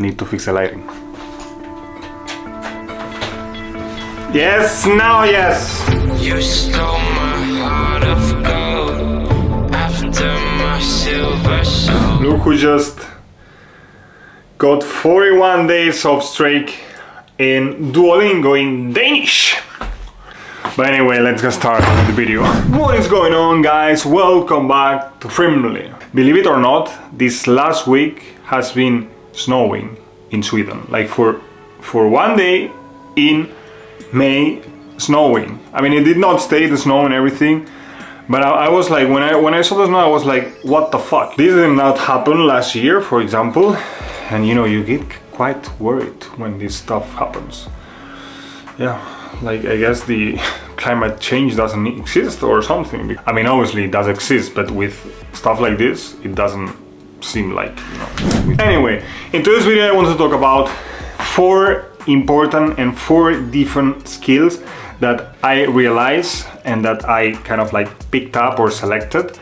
need to fix the lighting. Yes, now yes! You stole my heart of gold after my silver soul. Look who just got 41 days of streak in Duolingo in Danish. But anyway, let's get started with the video. What is going on, guys? Welcome back to Frimley. Believe it or not, this last week has been snowing in Sweden. Like for one day in May, snowing. I mean, it did not stay the snow and everything, but I was like, when I saw the snow, I was like, what the fuck? This did not happen last year, for example, and you know, you get quite worried when this stuff happens. Yeah, like I guess the climate change doesn't exist or something. I mean, obviously it does exist, but with stuff like this, it doesn't seem like, you know. Anyway, in today's video, I want to talk about 4 important and 4 different skills that I realized and that I kind of like picked up or selected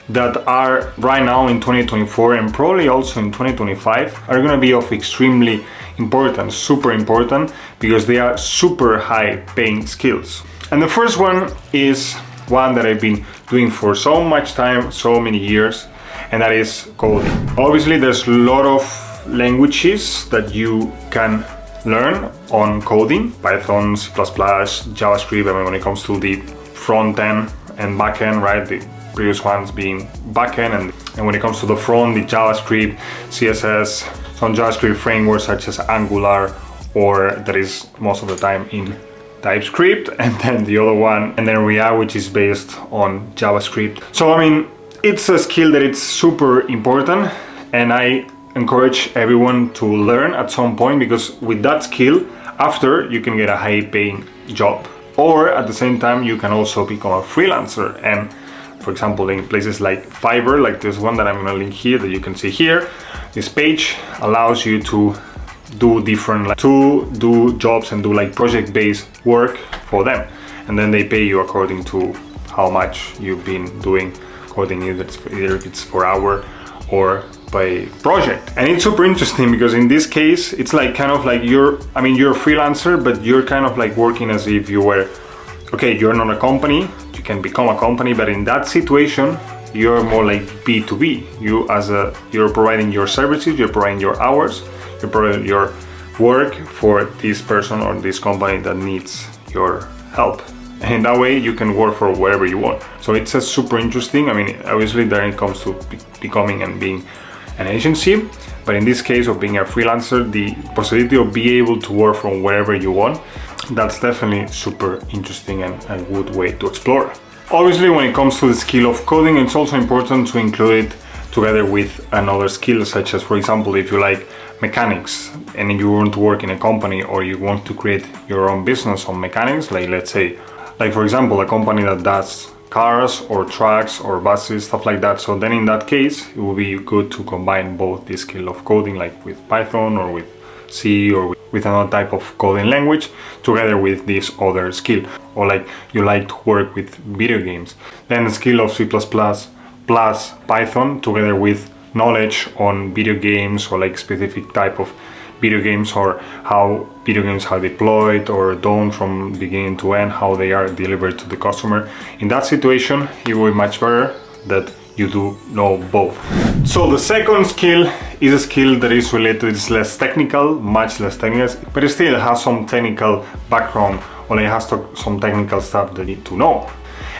that are right now in 2024 and probably also in 2025 are gonna be of extremely important, super important, because they are super high paying skills. And the first one is one that I've been doing for so much time, so many years, and that is coding. Obviously, there's a lot of languages that you can learn on coding: Python, C++, JavaScript. I mean, when it comes to the front end and back end, right? The previous ones being back end, and when it comes to the front, the JavaScript, CSS, some JavaScript frameworks such as Angular, or that is most of the time in TypeScript, and then the other one, and then React, which is based on JavaScript. So I mean, it's a skill that it's super important, and I encourage everyone to learn at some point, because with that skill, after you can get a high paying job, or at the same time you can also become a freelancer. And for example, in places like Fiverr, like this one that I'm gonna link here, that you can see here, this page allows you to do different, like, to do jobs and do like project-based work for them, and then they pay you according to how much you've been doing coding, either it's per hour or by project. And it's super interesting because in this case, it's like kind of like you're a freelancer, but you're kind of like working as if you were, okay, you're not a company, you can become a company, but in that situation, you're more like B2B. You're providing your services, you're providing your hours, you're providing your work for this person or this company that needs your help. And in that way, you can work for wherever you want. So it's a super interesting. I mean, obviously, then it comes to becoming and being an agency, but in this case of being a freelancer, the possibility of being able to work from wherever you want, that's definitely super interesting and a good way to explore. Obviously, when it comes to the skill of coding, it's also important to include it together with another skill, such as, for example, if you like mechanics and you want to work in a company, or you want to create your own business on mechanics, like let's say, like for example, a company that does cars or trucks or buses, stuff like that. So then in that case, it will be good to combine both the skill of coding, like with Python or with C or with another type of coding language, together with this other skill. Or like you like to work with video games, then the skill of C++ plus Python together with knowledge on video games, or like specific type of video games, or how video games are deployed or done from beginning to end, how they are delivered to the customer. In that situation, it will be much better that you do know both. So the second skill is a skill that is related, it's less technical, much less technical, but it still has some technical background, or it has some technical stuff that you need to know,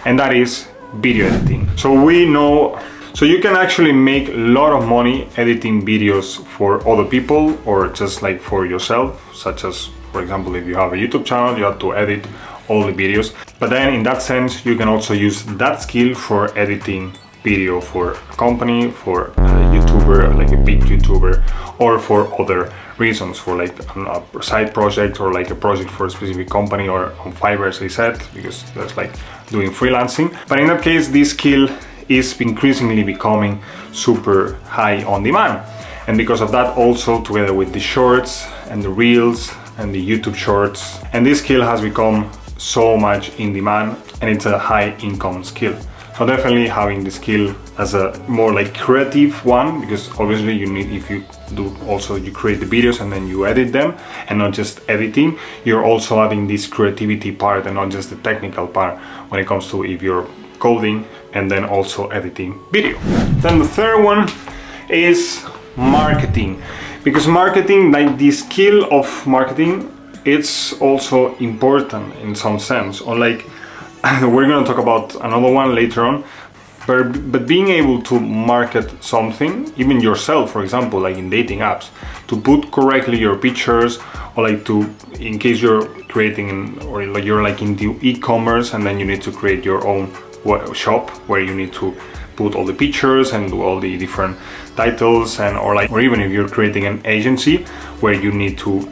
and that is video editing. So you can actually make a lot of money editing videos for other people, or just like for yourself, such as, for example, if you have a YouTube channel, you have to edit all the videos. But then in that sense, you can also use that skill for editing video for a company, for a YouTuber, like a big YouTuber, or for other reasons, for like a side project, or like a project for a specific company, or on Fiverr, as I said, because that's like doing freelancing. But in that case, this skill is increasingly becoming super high on demand. And because of that, also together with the shorts and the reels and the YouTube shorts, and this skill has become so much in demand, and it's a high income skill. So definitely having the skill as a more like creative one, because obviously you need, if you do also, you create the videos and then you edit them, and not just editing, you're also adding this creativity part and not just the technical part when it comes to if you're coding and then also editing video. Then the third one is marketing, because marketing, like the skill of marketing, it's also important in some sense, or like we're going to talk about another one later on, but being able to market something, even yourself, for example, like in dating apps, to put correctly your pictures, or like to, in case you're creating or like you're like into e-commerce and then you need to create your own shop where you need to put all the pictures and do all the different titles, and or even if you're creating an agency where you need to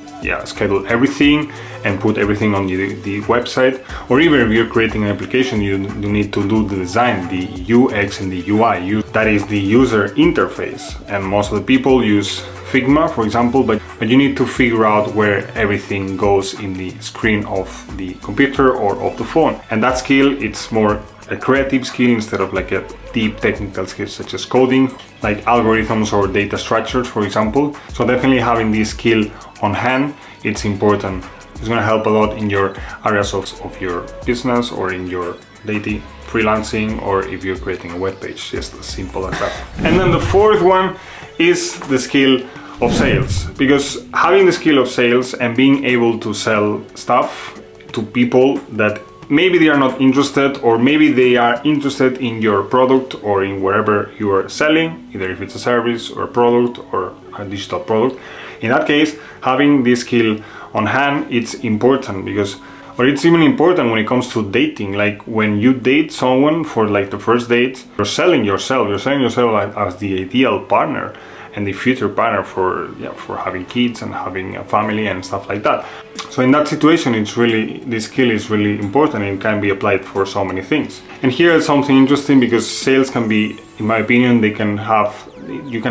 schedule everything and put everything on the website, or even if you're creating an application, you need to do the design, the UX and the UI, that is the user interface. And most of the people use Figma, for example, but you need to figure out where everything goes in the screen of the computer or of the phone. And that skill, it's more a creative skill instead of like a deep technical skill such as coding, like algorithms or data structures, for example. So definitely having this skill on hand, it's important. It's going to help a lot in your areas of your business, or in your daily freelancing, or if you're creating a web page, just as simple as that. And then the fourth one is the skill of sales, because having the skill of sales and being able to sell stuff to people that maybe they are not interested, or maybe they are interested in your product or in wherever you are selling, either if it's a service or a product or a digital product. In that case, having this skill on hand, it's important, because, or it's even important when it comes to dating. Like when you date someone for like the first date, you're selling yourself as the ideal partner and the future partner for having kids and having a family and stuff like that. So in that situation, it's really, this skill is really important and can be applied for so many things. And here is something interesting, because sales can be, in my opinion, you can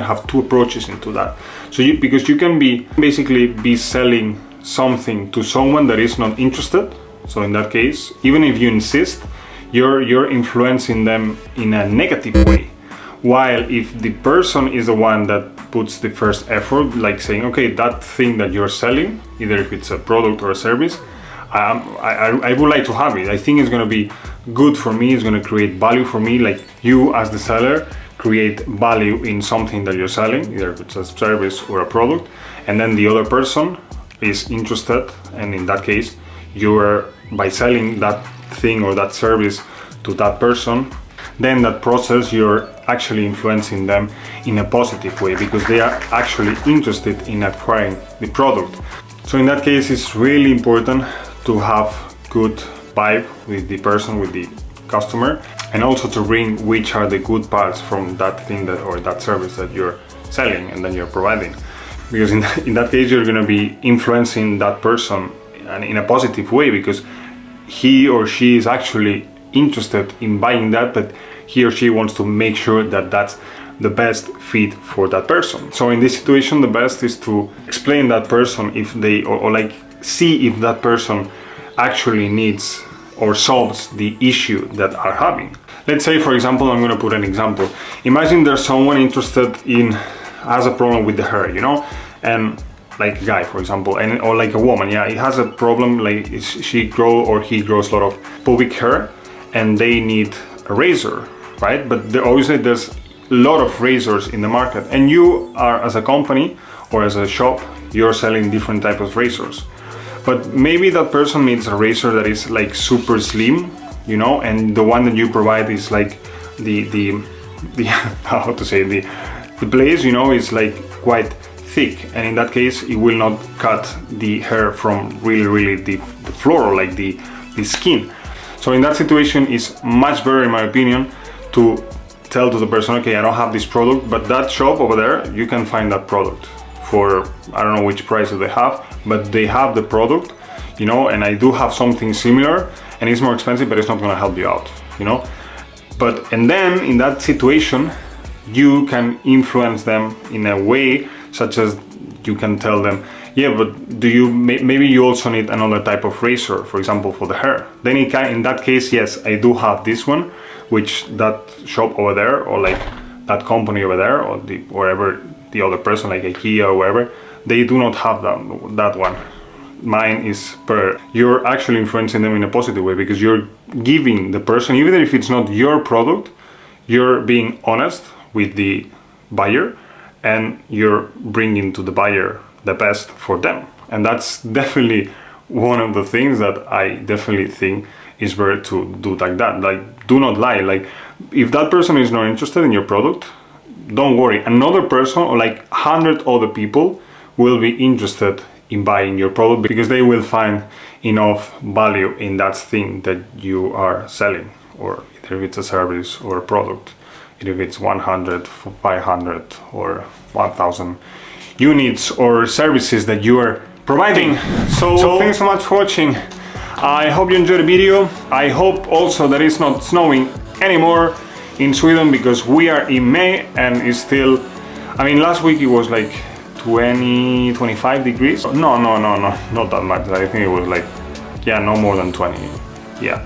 have two approaches into that. So because you can basically be selling something to someone that is not interested. So in that case, even if you insist, you're influencing them in a negative way. While if the person is the one that puts the first effort, like saying, okay, that thing that you're selling, either if it's a product or a service, I would like to have it. I think it's going to be good for me. It's going to create value for me. Like you as the seller create value in something that you're selling, either if it's a service or a product, and then the other person is interested, and in that case, you're, by selling that thing or that service to that person, then that process, you're actually influencing them in a positive way, because they are actually interested in acquiring the product. So in that case, it's really important to have good vibe with the person, with the customer, and also to bring which are the good parts from that thing that, or that service that you're selling and then you're providing. Because in that case, you're going to be influencing that person in a positive way, because he or she is actually interested in buying that, but he or she wants to make sure that that's the best fit for that person. So in this situation, the best is to explain that person if they, or like see if that person actually needs or solves the issue that are having. Let's say, for example, I'm going to put an example. Imagine there's someone interested in, has a problem with the hair, you know, and like a guy, for example, and or like a woman, yeah, he has a problem, like she grow or he grows a lot of pubic hair, and they need a razor, right? But obviously there's a lot of razors in the market, and you are, as a company or as a shop, you're selling different types of razors. But maybe that person needs a razor that is like super slim, you know, and the one that you provide is like the how to say, the blade, you know, is like quite thick, and in that case it will not cut the hair from really the floor, like the skin. So in that situation, it's much better, in my opinion, to tell to the person, okay, I don't have this product, but that shop over there, you can find that product for, I don't know which price they have, but they have the product, you know, and I do have something similar, and it's more expensive, but it's not going to help you out, you know. And then in that situation, you can influence them in a way such as you can tell them, yeah, but maybe you also need another type of razor, for example, for the hair. Then in that case, yes, I do have this one, which that shop over there, or like that company over there, or wherever the other person, like IKEA or wherever, they do not have that one. Mine is per. You're actually influencing them in a positive way, because you're giving the person, even if it's not your product, you're being honest with the buyer, and you're bringing to the buyer the best for them. And that's definitely one of the things that I definitely think is better to do like that. Like, do not lie. Like, if that person is not interested in your product, don't worry. Another person, or like 100 other people, will be interested in buying your product, because they will find enough value in that thing that you are selling, or either if it's a service or a product, either if it's 100, 500 or 1000 units or services that you are providing. So thanks so much for watching. I hope you enjoyed the video. I hope also that it's not snowing anymore in Sweden, because we are in May and it's still, I mean, last week it was like 20, 25 degrees. No, not that much. I think it was like, yeah, no more than 20. Yeah,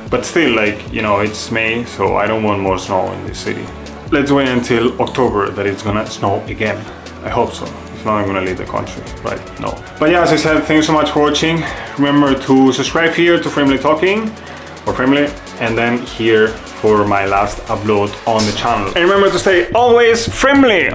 but still, like, you know, it's May, so I don't want more snow in this city. Let's wait until October that it's gonna snow again. I hope so. If not, I'm gonna leave the country, right? No. But yeah, as I said, thanks so much for watching. Remember to subscribe here to Framely Talking, or Framely, and then here for my last upload on the channel. And remember to stay always friendly.